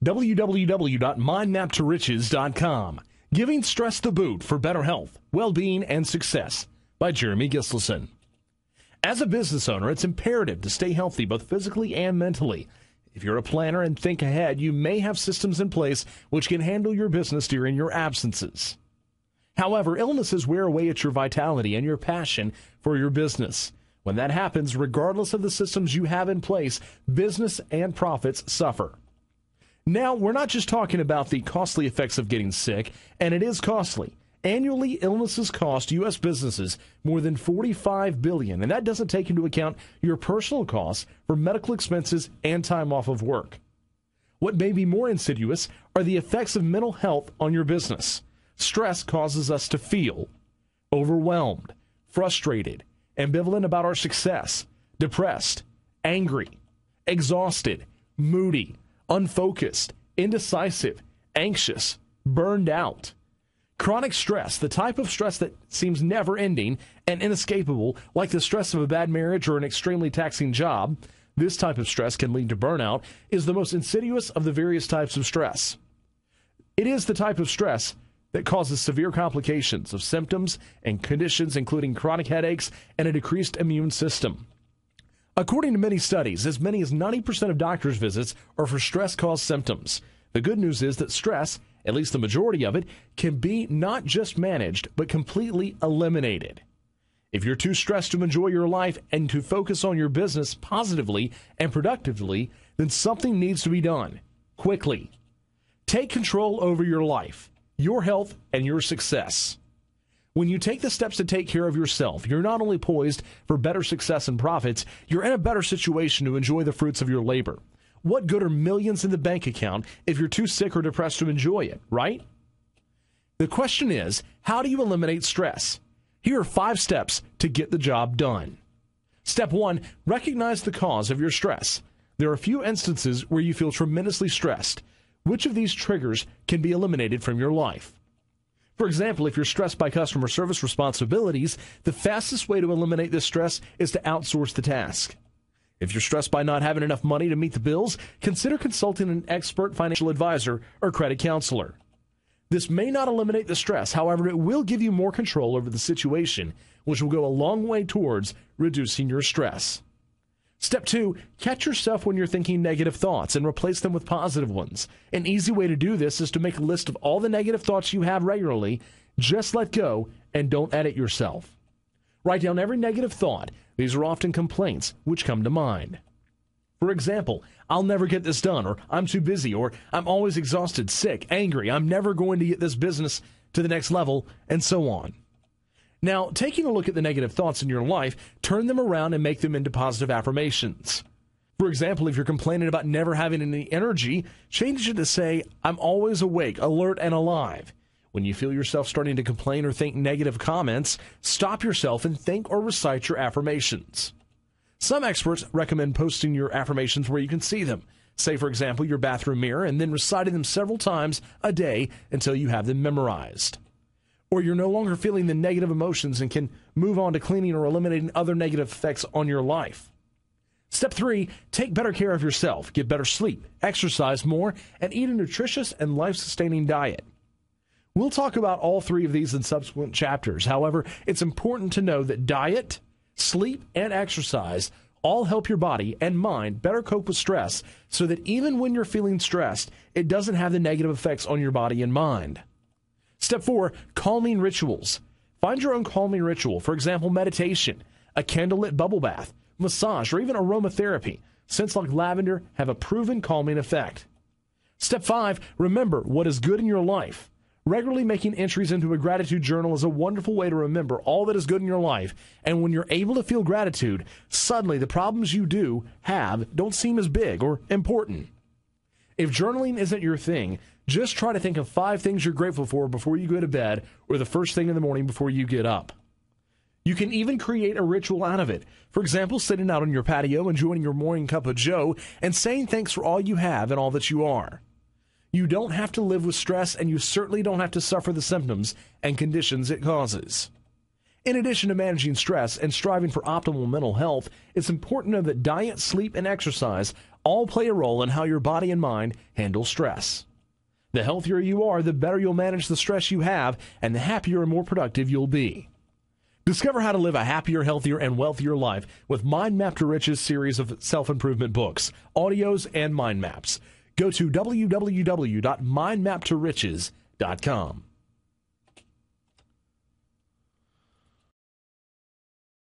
www.mindmaptoriches.com. Giving Stress the Boot for Better Health, Well-Being, and Success by Jeremy Gislason. As a business owner, it's imperative to stay healthy both physically and mentally. If you're a planner and think ahead, you may have systems in place which can handle your business during your absences. However, illnesses wear away at your vitality and your passion for your business. When that happens, regardless of the systems you have in place, business and profits suffer. Now, we're not just talking about the costly effects of getting sick, and it is costly. Annually, illnesses cost U.S. businesses more than $45 billion, and that doesn't take into account your personal costs for medical expenses and time off of work. What may be more insidious are the effects of mental health on your business. Stress causes us to feel overwhelmed, frustrated, ambivalent about our success, depressed, angry, exhausted, moody, unfocused, indecisive, anxious, burned out. Chronic stress, the type of stress that seems never ending and inescapable, like the stress of a bad marriage or an extremely taxing job, this type of stress can lead to burnout, is the most insidious of the various types of stress. It is the type of stress that causes severe complications of symptoms and conditions, including chronic headaches and a decreased immune system. According to many studies, as many as 90% of doctors' visits are for stress-caused symptoms. The good news is that stress, at least the majority of it, can be not just managed, but completely eliminated. If you're too stressed to enjoy your life and to focus on your business positively and productively, then something needs to be done, quickly. Take control over your life, your health, and your success. When you take the steps to take care of yourself, you're not only poised for better success and profits, you're in a better situation to enjoy the fruits of your labor. What good are millions in the bank account if you're too sick or depressed to enjoy it, right? The question is, how do you eliminate stress? Here are 5 steps to get the job done. Step 1, recognize the cause of your stress. There are a few instances where you feel tremendously stressed. Which of these triggers can be eliminated from your life? For example, if you're stressed by customer service responsibilities, the fastest way to eliminate this stress is to outsource the task. If you're stressed by not having enough money to meet the bills, consider consulting an expert financial advisor or credit counselor. This may not eliminate the stress, however, it will give you more control over the situation, which will go a long way towards reducing your stress. Step 2, catch yourself when you're thinking negative thoughts and replace them with positive ones. An easy way to do this is to make a list of all the negative thoughts you have regularly. Just let go and don't edit yourself. Write down every negative thought. These are often complaints which come to mind. For example, I'll never get this done, or I'm too busy, or I'm always exhausted, sick, angry, I'm never going to get this business to the next level, and so on. Now, taking a look at the negative thoughts in your life, turn them around and make them into positive affirmations. For example, if you're complaining about never having any energy, change it to say, I'm always awake, alert, and alive. When you feel yourself starting to complain or think negative comments, stop yourself and think or recite your affirmations. Some experts recommend posting your affirmations where you can see them. Say, for example, your bathroom mirror, and then reciting them several times a day until you have them memorized. Or you're no longer feeling the negative emotions and can move on to cleaning or eliminating other negative effects on your life. Step 3, take better care of yourself. Get better sleep, exercise more, and eat a nutritious and life-sustaining diet. We'll talk about all 3 of these in subsequent chapters. However, it's important to know that diet, sleep, and exercise all help your body and mind better cope with stress so that even when you're feeling stressed, it doesn't have the negative effects on your body and mind. Step 4, calming rituals. Find your own calming ritual. For example, meditation, a candlelit bubble bath, massage, or even aromatherapy. Scents like lavender have a proven calming effect. Step 5, remember what is good in your life. Regularly making entries into a gratitude journal is a wonderful way to remember all that is good in your life, and when you're able to feel gratitude, suddenly the problems you do have don't seem as big or important. If journaling isn't your thing, just try to think of 5 things you're grateful for before you go to bed or the first thing in the morning before you get up. You can even create a ritual out of it. For example, sitting out on your patio, enjoying your morning cup of joe, and saying thanks for all you have and all that you are. You don't have to live with stress, and you certainly don't have to suffer the symptoms and conditions it causes. In addition to managing stress and striving for optimal mental health, it's important to know that diet, sleep, and exercise all play a role in how your body and mind handle stress. The healthier you are, the better you'll manage the stress you have, and the happier and more productive you'll be. Discover how to live a happier, healthier, and wealthier life with Mind Map to Riches series of self-improvement books, audios, and mind maps. Go to www.mindmaptoriches.com.